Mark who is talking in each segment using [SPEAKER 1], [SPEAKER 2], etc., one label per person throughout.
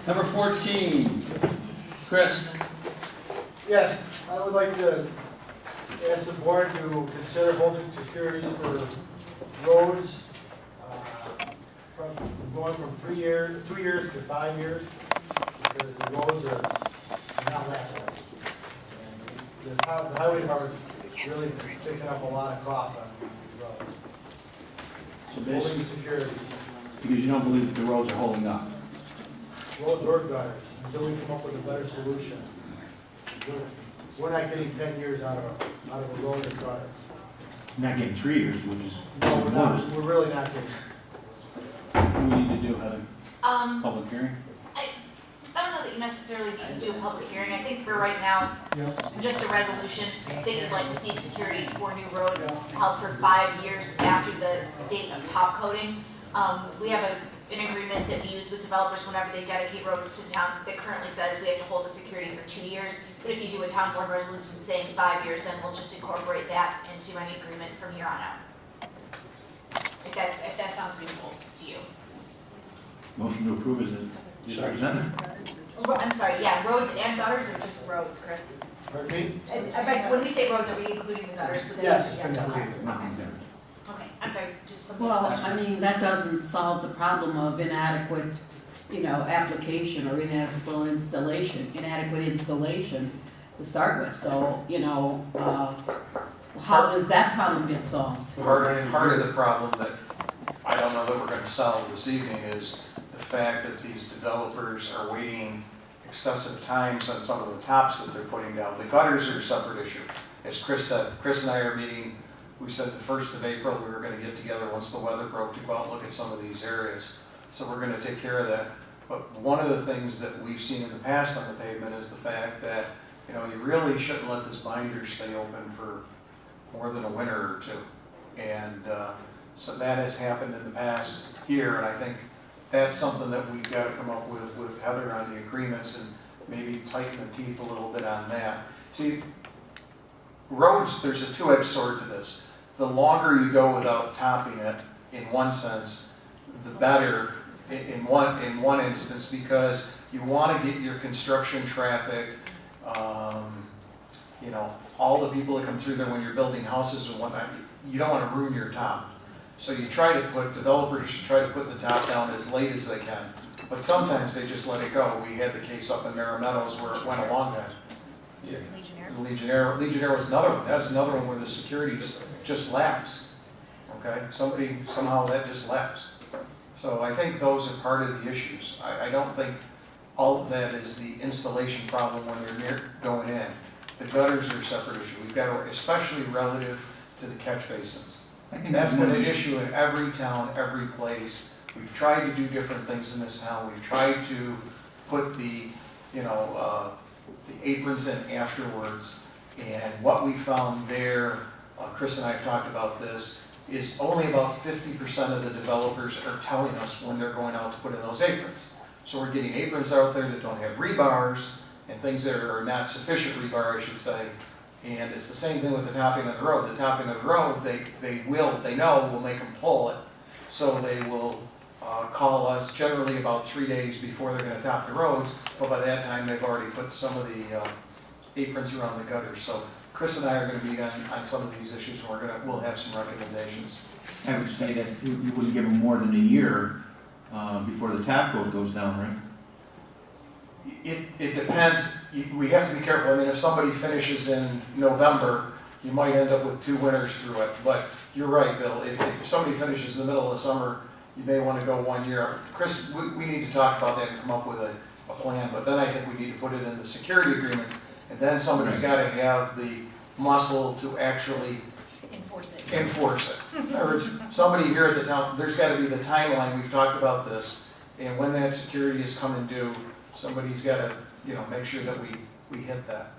[SPEAKER 1] Number 14, Chris.
[SPEAKER 2] Yes, I would like to ask the board to consider holding securities for roads, going from 2 years to 5 years, because the roads are not lasting. And the highway department is really picking up a lot of costs on these roads.
[SPEAKER 1] So
[SPEAKER 2] Holding
[SPEAKER 1] basically,
[SPEAKER 2] securities,
[SPEAKER 1] because you don't believe that the roads are holding up.
[SPEAKER 2] roads or gutters, until we come up with a better solution. We're not getting 10 years out of a road or gutter.
[SPEAKER 3] Not getting 3 years, which is
[SPEAKER 2] No, we're not,
[SPEAKER 3] worse.
[SPEAKER 2] we're really not getting.
[SPEAKER 1] What do we need to do, Heather? Public hearing?
[SPEAKER 4] I don't know that you necessarily need to do a public hearing. I think for right now, just a resolution, they would like to see securities for new roads held for 5 years after the date of top coating. We have an agreement that we use with developers whenever they dedicate roads to town that currently says we have to hold the security for 2 years. But if you do a town board resolution saying 5 years, then we'll just incorporate that into any agreement from here on out. If that sounds reasonable to you.
[SPEAKER 3] Motion to approve is presented.
[SPEAKER 4] I'm sorry, yeah, roads and gutters or just roads, Chris?
[SPEAKER 2] Pardon me?
[SPEAKER 4] When we say roads, are we including the gutters? within-
[SPEAKER 2] Yes.
[SPEAKER 4] Okay.
[SPEAKER 3] Nothing there.
[SPEAKER 4] Okay, I'm sorry, just something.
[SPEAKER 5] Well, I mean, that doesn't solve the problem of inadequate, application or inadequate installation to start with. So, how does that problem get solved?
[SPEAKER 6] Part of the problem that I don't know that we're gonna solve this evening is the fact that these developers are waiting excessive times on some of the tops that they're putting down. The gutters are a separate issue. As Chris said, Chris and I are meeting, we said the 1st of April, we were gonna get together once the weather broke to go out and look at some of these areas. So we're gonna take care of that. But one of the things that we've seen in the past on the pavement is the fact that, you really shouldn't let this binder stay open for more than a winter or two. And so that has happened in the past year, and I think that's something that we've got to come up with Heather on the agreements and maybe tighten the teeth a little bit on that. See, roads, there's a two-edged sword to this. The longer you go without topping it, in one sense, the better in one instance, because you want to get your construction traffic, all the people that come through there when you're building houses and whatnot, you don't want to ruin your top. So you developers try to put the top down as late as they can, but sometimes they just let it go. We had the case up in Narrow Meadows where it went a long time. Legionnaire was another one. That's another one where the securities just lapse. Okay, somehow that just lapsed. So I think those are part of the issues. I don't think all of that is the installation problem when you're going in. The gutters are a separate issue. We've got to, especially relative to the catch basins. That's been an issue in every town, every place. We've tried to do different things in this town. We've tried to put the aprons in afterwards. And what we found there, Chris and I have talked about this, is only about 50% of the developers are telling us when they're going out to put in those aprons. So we're getting aprons out there that don't have rebars and things that are not sufficient rebar, I should say. And it's the same thing with the topping of the road. The topping of the road, they know will make them pull it. So they will call us generally about 3 days before they're going to top the roads. But by that time, they've already put some of the aprons around the gutters. So Chris and I are going to be on some of these issues, and we'll have some recommendations.
[SPEAKER 3] I would say that you wouldn't give them more than a year before the top coat goes down, right?
[SPEAKER 6] It depends. We have to be careful. I mean, if somebody finishes in November, you might end up with 2 winters through it. But you're right, Bill. If somebody finishes in the middle of the summer, you may want to go 1 year. Chris, we need to talk about that and come up with a plan. But then I think we need to put it in the security agreements. And then somebody's got to have the muscle to actually enforce it. In other words, somebody here at the town, there's got to be the timeline. We've talked about this. And when that security is coming due, somebody's got to, make sure that we hit that.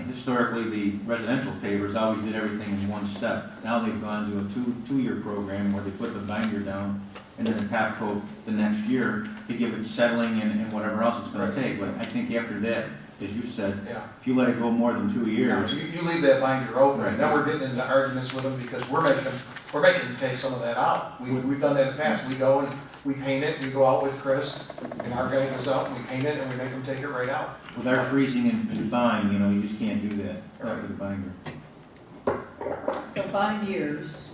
[SPEAKER 3] Historically, the residential pavers always did everything in one step. Now they've gone to a two-year program where they put the binder down and then the top coat the next year to give it settling and whatever else it's going to take. But I think after that, as you said, if you let it go more than 2 years,
[SPEAKER 6] you leave that binder open, and then we're getting into arguments with them because we're making them take some of that out. We've done that in the past. We go and we paint it, we go out with Chris, and our guy goes out and we paint it and we make them take it right out.
[SPEAKER 3] With our freezing and buying, you know, you just can't do that, not with a binder.
[SPEAKER 5] So 5 years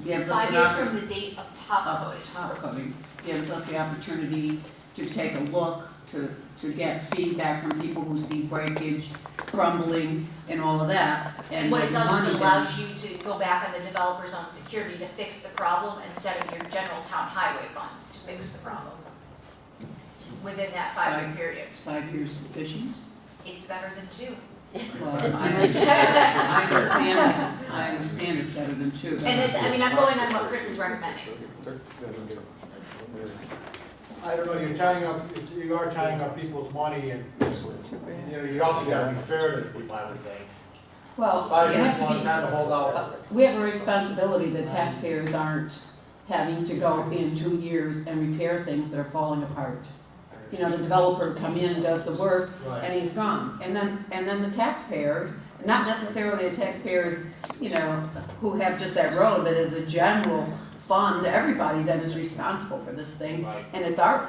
[SPEAKER 5] gives us
[SPEAKER 4] 5
[SPEAKER 5] an
[SPEAKER 4] years
[SPEAKER 5] opportunity.
[SPEAKER 4] from the date of top coating.
[SPEAKER 5] Top coating gives us the opportunity to take a look, to get feedback from people who see breakage, crumbling, and all of that.
[SPEAKER 4] And what it
[SPEAKER 5] with
[SPEAKER 4] does
[SPEAKER 5] money
[SPEAKER 4] is it
[SPEAKER 5] then-
[SPEAKER 4] allows you to go back on the developer's own security to fix the problem instead of your general town highway funds to fix the problem. Within that 5-year period.
[SPEAKER 5] Is 5 years sufficient?
[SPEAKER 4] It's better than 2.
[SPEAKER 5] Well, I understand that. I understand it's better than 2. but-
[SPEAKER 4] And it's, I mean, I'm going on what Chris is recommending.
[SPEAKER 2] I don't know, you are tying up people's money and, you know, you also gotta be fair to people, I would think.
[SPEAKER 5] Well,
[SPEAKER 2] 5
[SPEAKER 5] you
[SPEAKER 2] years,
[SPEAKER 5] have to
[SPEAKER 2] long
[SPEAKER 5] be.
[SPEAKER 2] time to hold out.
[SPEAKER 5] We have a responsibility that taxpayers aren't having to go in 2 years and repair things that are falling apart. You know, the developer come in, does the work, and he's gone. And then the taxpayer, not necessarily the taxpayers, you know, who have just that road, but as a general fund, everybody then is responsible for this thing.
[SPEAKER 2] Right.
[SPEAKER 5] And it's our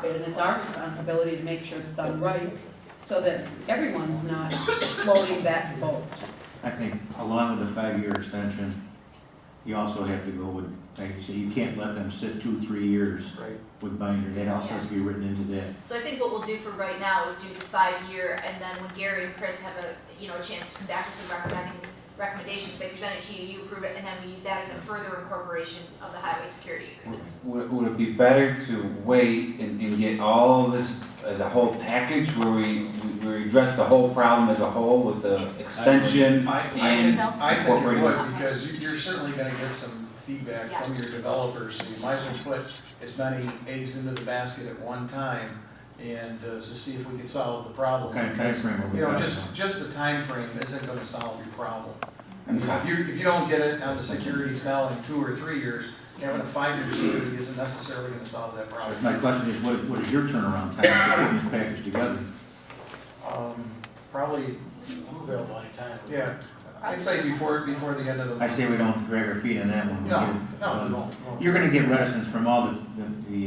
[SPEAKER 5] responsibility to make sure it's done right, so that everyone's not floating that boat.
[SPEAKER 3] I think along with the 5-year extension, you also have to go with, like you say, you can't let them sit 2-3 years
[SPEAKER 2] Right.
[SPEAKER 3] with binder. That also has to be written into that.
[SPEAKER 4] So I think what we'll do for right now is do the 5-year, and then when Gary and Chris have a chance to come back with some recommendations, they present it to you, you approve it, and then we use that as a further incorporation of the highway security agreements.
[SPEAKER 7] Would it be better to wait and get all of this as a whole package where we address the whole problem as a whole with the extension
[SPEAKER 6] I
[SPEAKER 7] and
[SPEAKER 4] so.
[SPEAKER 6] I think it
[SPEAKER 7] incorporating?
[SPEAKER 6] would, because you're certainly gonna get some feedback from your
[SPEAKER 4] Yes.
[SPEAKER 6] developers, so you might as well put as many eggs into the basket at one time and to see if we can solve the problem.
[SPEAKER 3] What kind of timeframe are we
[SPEAKER 6] You know,
[SPEAKER 3] talking
[SPEAKER 6] just the time frame isn't gonna solve your problem. I mean,
[SPEAKER 7] Okay.
[SPEAKER 6] if you don't get it on the securities now in 2 or 3 years, having a 5-year security isn't necessarily gonna solve that problem.
[SPEAKER 3] My question is, what is your turnaround time for putting this package together?
[SPEAKER 6] Probably,
[SPEAKER 2] Blueville by the time.
[SPEAKER 6] yeah, I'd say before the end of the month.
[SPEAKER 3] I say we don't drag our feet on that one. We
[SPEAKER 6] No,
[SPEAKER 3] get it
[SPEAKER 6] no,
[SPEAKER 3] done.
[SPEAKER 6] no.
[SPEAKER 3] You're gonna get reticence from all the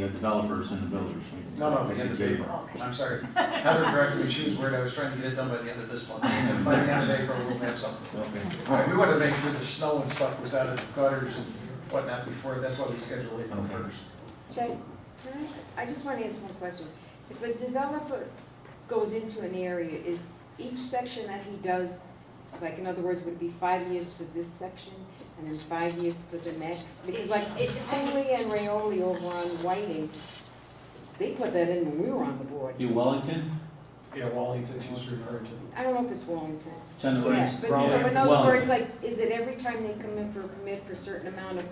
[SPEAKER 3] developers and the builders.
[SPEAKER 6] No, the
[SPEAKER 3] That's
[SPEAKER 6] end
[SPEAKER 3] a
[SPEAKER 6] of
[SPEAKER 3] given.
[SPEAKER 6] April. I'm sorry. Heather corrected me, she was worried I was trying to get it done by the end of this month. By the end of April, we'll have something.
[SPEAKER 3] Okay.
[SPEAKER 6] We wanted to make sure the snow and stuff was out of the gutters and whatnot before, that's why we scheduled April
[SPEAKER 3] Okay.
[SPEAKER 6] 1st.
[SPEAKER 8] Jay, I just want to ask one question. If a developer goes into an area, is each section that he does, like, in other words, would it be 5 years for this section and then 5 years for the next? Because like
[SPEAKER 4] It's
[SPEAKER 8] Cooley and Rayoli over on Whiting, they put that in when we were on the board.
[SPEAKER 1] New Wellington,
[SPEAKER 6] Yeah, Wallington, she's referring to.
[SPEAKER 8] I don't know if it's Wallington.
[SPEAKER 1] it's on the
[SPEAKER 8] Yeah,
[SPEAKER 1] right.
[SPEAKER 8] but so in other words,
[SPEAKER 1] Wellington.
[SPEAKER 8] like, is it every time they come in for a permit for a certain amount of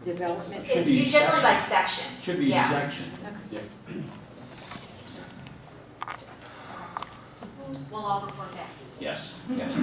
[SPEAKER 8] development?
[SPEAKER 1] Should
[SPEAKER 4] It's
[SPEAKER 1] be
[SPEAKER 4] generally by section.
[SPEAKER 1] Should be each
[SPEAKER 4] Yeah.
[SPEAKER 1] section.
[SPEAKER 4] We'll all report back.
[SPEAKER 1] Yes, yes.